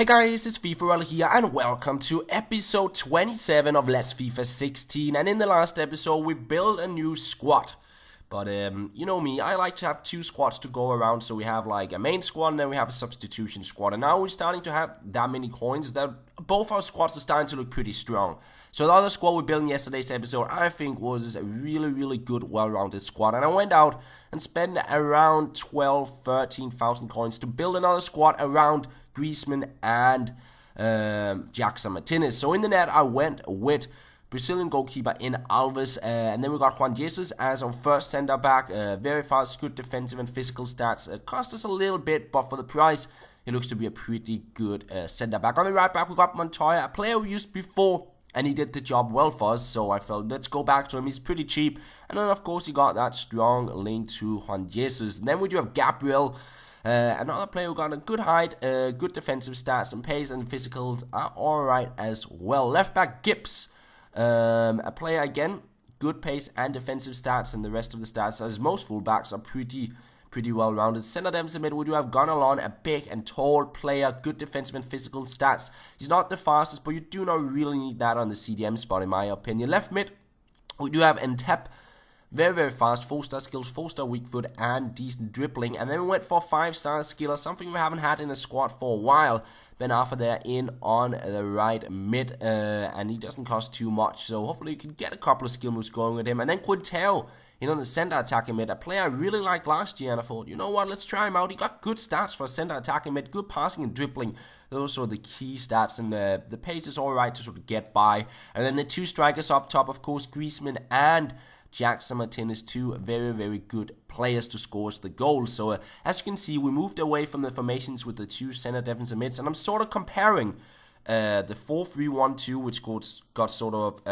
Hey guys, it's FifaRalle here and welcome to episode 27 of Let's FIFA 16. And in the last episode we built a new squad. But you know me, I like to have two squads to go around. So we have like a main squad and then we have a substitution squad. And now we're starting to have that many coins that both our squads are starting to look pretty strong. So the other squad we built in yesterday's episode I think was a really good, well-rounded squad. And I went out and spent around 13,000 coins to build another squad around Griezmann and Jackson Martinez. So in the net I went with Brazilian goalkeeper in Alves, and then we got Juan Jesus as our first centre back. Very fast, good defensive and physical stats. Cost us a little bit, but for the price, it looks to be a pretty good centre back. On the right back, we got Montoya, a player we used before, and he did the job well for us. So I felt let's go back to him. He's pretty cheap, and then of course he got that strong link to Juan Jesus. And then we do have Gabriel. Another player who got a good height, good defensive stats, and pace and physicals are alright as well. Left back Gibbs, a player again, good pace and defensive stats, and the rest of the stats, as most fullbacks, are pretty well rounded. Centre defensive mid, we do have Gonalon, a big and tall player, good defensive and physical stats. He's not the fastest, but you do not really need that on the CDM spot in my opinion. Left mid, we do have Ntep. Very fast, 4-star skills, 4-star weak foot, and decent dribbling. And then we went for 5-star skill, something we haven't had in a squad for a while. Ben Arfa there in on the right mid, and he doesn't cost too much. So hopefully you can get a couple of skill moves going with him. And then Quintero in on the center attacking mid, a player I really liked last year. And I thought, you know what, let's try him out. He got good stats for a center attacking mid, good passing and dribbling. Those are the key stats, and the pace is alright to sort of get by. And then the two strikers up top, of course, Griezmann and Jackson Martinez, two very good players to score the goals. So as you can see, we moved away from the formations with the two center defensive mids, and I'm sort of comparing the 4-3-1-2, which got sort of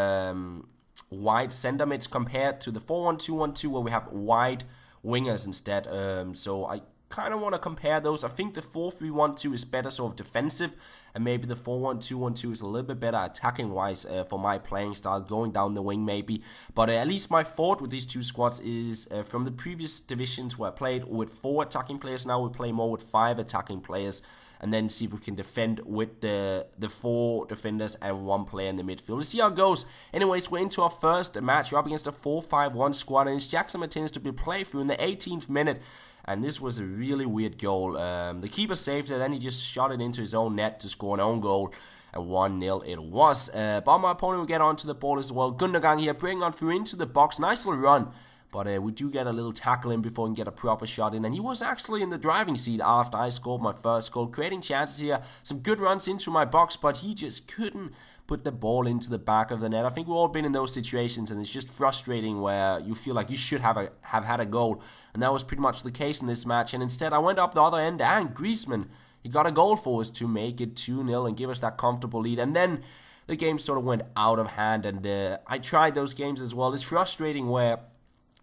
wide center mids, compared to the 4-1-2-1-2 where we have wide wingers instead. So I kind of want to compare those. I think the 4-3-1-2 is better sort of defensive, and maybe the 4-1-2-1-2 is a little bit better attacking wise for my playing style, going down the wing maybe. But at least my thought with these two squads is from the previous divisions where I played with 4 attacking players. Now we play more with 5 attacking players, and then see if we can defend with the 4 defenders and 1 player in the midfield. Let's see how it goes. Anyways, we're into our first match. We're up against a 4-5-1 squad, and it's Jackson Martinez to be played through in the 18th minute. And this was a really weird goal. The keeper saved it, then he just shot it into his own net to score an own goal. And 1-0 it was. But my opponent will get onto the ball as well. Gundogan here, bringing on through into the box. Nice little run. But we do get a little tackle in before we can get a proper shot in. And he was actually in the driving seat after I scored my first goal. Creating chances here. Some good runs into my box, but he just couldn't put the ball into the back of the net. I think we've all been in those situations, and it's just frustrating where you feel like you should have had a goal. And that was pretty much the case in this match. And instead I went up the other end, and Griezmann, he got a goal for us to make it 2-0 and give us that comfortable lead. And then the game sort of went out of hand, and I tried those games as well. It's frustrating where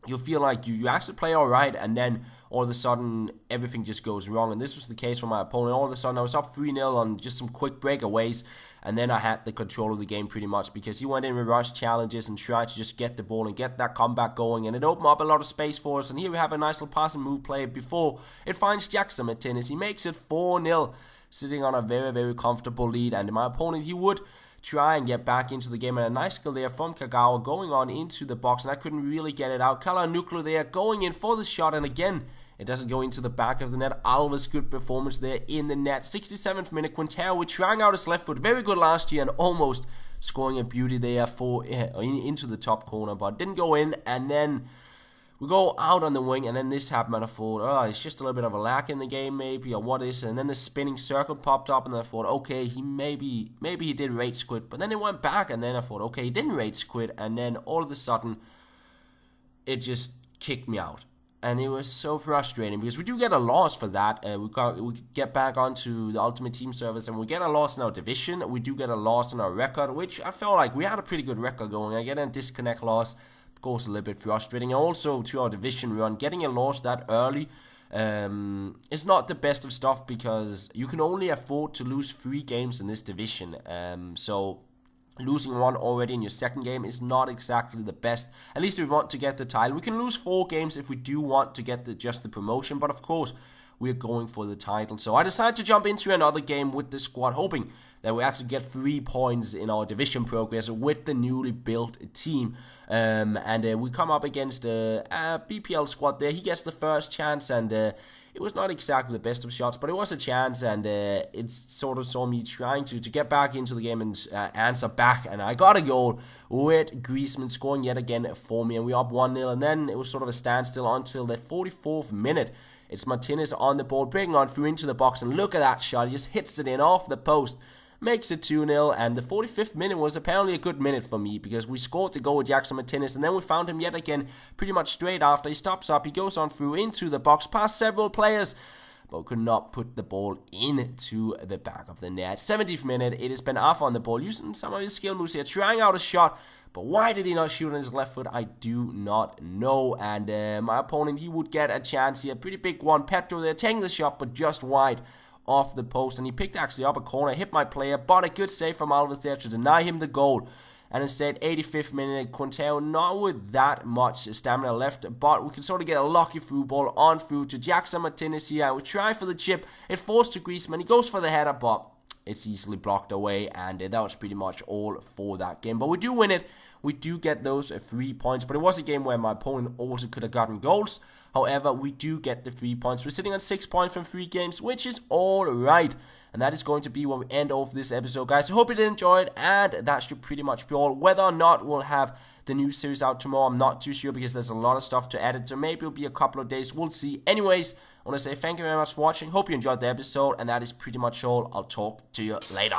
you feel like you actually play alright, and then all of a sudden everything just goes wrong. And this was the case for my opponent. All of a sudden I was up 3-0 on just some quick breakaways, and then I had the control of the game pretty much, because he went in with rush challenges and tried to just get the ball and get that comeback going, and it opened up a lot of space for us. And here we have a nice little pass and move play before it finds Jackson Martinez. He makes it 4-0, sitting on a very comfortable lead. And my opponent, he would try and get back into the game, and a nice skill there from Kagawa going on into the box, and I couldn't really get it out. Kalanuklu there going in for the shot, and again it doesn't go into the back of the net. Alves, good performance there in the net. 67th minute, Quintero trying out his left foot, very good last year, and almost scoring a beauty there for into the top corner, but didn't go in. And then we go out on the wing, and then this happened, and I thought, oh, it's just a little bit of a lack in the game maybe, or what is it? And then the spinning circle popped up, and I thought, okay, he maybe he did rage quit. But then it went back, and then I thought, okay, he didn't rage quit. And then all of a sudden it just kicked me out, and it was so frustrating, because we do get a loss for that. We get back onto the Ultimate Team service, and we get a loss in our division. We do get a loss in our record, which I felt like we had a pretty good record going. I get a disconnect loss, of course, a little bit frustrating. Also to our division run, getting a loss that early is not the best of stuff, because you can only afford to lose 3 games in this division. So losing 1 already in your second game is not exactly the best. At least if we want to get the title. We can lose 4 games if we do want to get just the promotion, but of course we're going for the title. So I decided to jump into another game with the squad, hoping that we actually get 3 points in our division progress with the newly built team. We come up against a BPL squad there. He gets the first chance, and it was not exactly the best of shots, but it was a chance, and it sort of saw me trying to get back into the game and answer back, and I got a goal with Griezmann scoring yet again for me, and we up 1-0, and then it was sort of a standstill until the 44th minute. It's Martinez on the ball, breaking on through into the box, and look at that shot. He just hits it in off the post, makes it 2-0, and the 45th minute was apparently a good minute for me, because we scored the goal with Jackson Martinez, and then we found him yet again pretty much straight after. He stops up, he goes on through into the box, past several players, but could not put the ball into the back of the net. 70th minute, it is Ben Arfa on the ball, using some of his skill moves here, trying out a shot, but why did he not shoot on his left foot? I do not know, and my opponent, he would get a chance here, pretty big one. Petro there, taking the shot, but just wide off the post, and he picked actually up a corner, hit my player, but a good save from Alves there to deny him the goal. And instead, 85th minute, Quintero not with that much stamina left, but we can sort of get a lucky through ball on through to Jackson Martinez here. We try for the chip, it falls to Griezmann, he goes for the header, but it's easily blocked away, and that was pretty much all for that game. But we do win it. We do get those 3 points, but it was a game where my opponent also could have gotten goals. However, we do get the 3 points. We're sitting on 6 points from 3 games, which is alright. And that is going to be where we end off this episode, guys. I hope you did enjoy it, and that should pretty much be all. Whether or not we'll have the new series out tomorrow, I'm not too sure, because there's a lot of stuff to edit, so maybe it'll be a couple of days. We'll see. Anyways, I want to say thank you very much for watching. Hope you enjoyed the episode, and that is pretty much all. I'll talk to you later.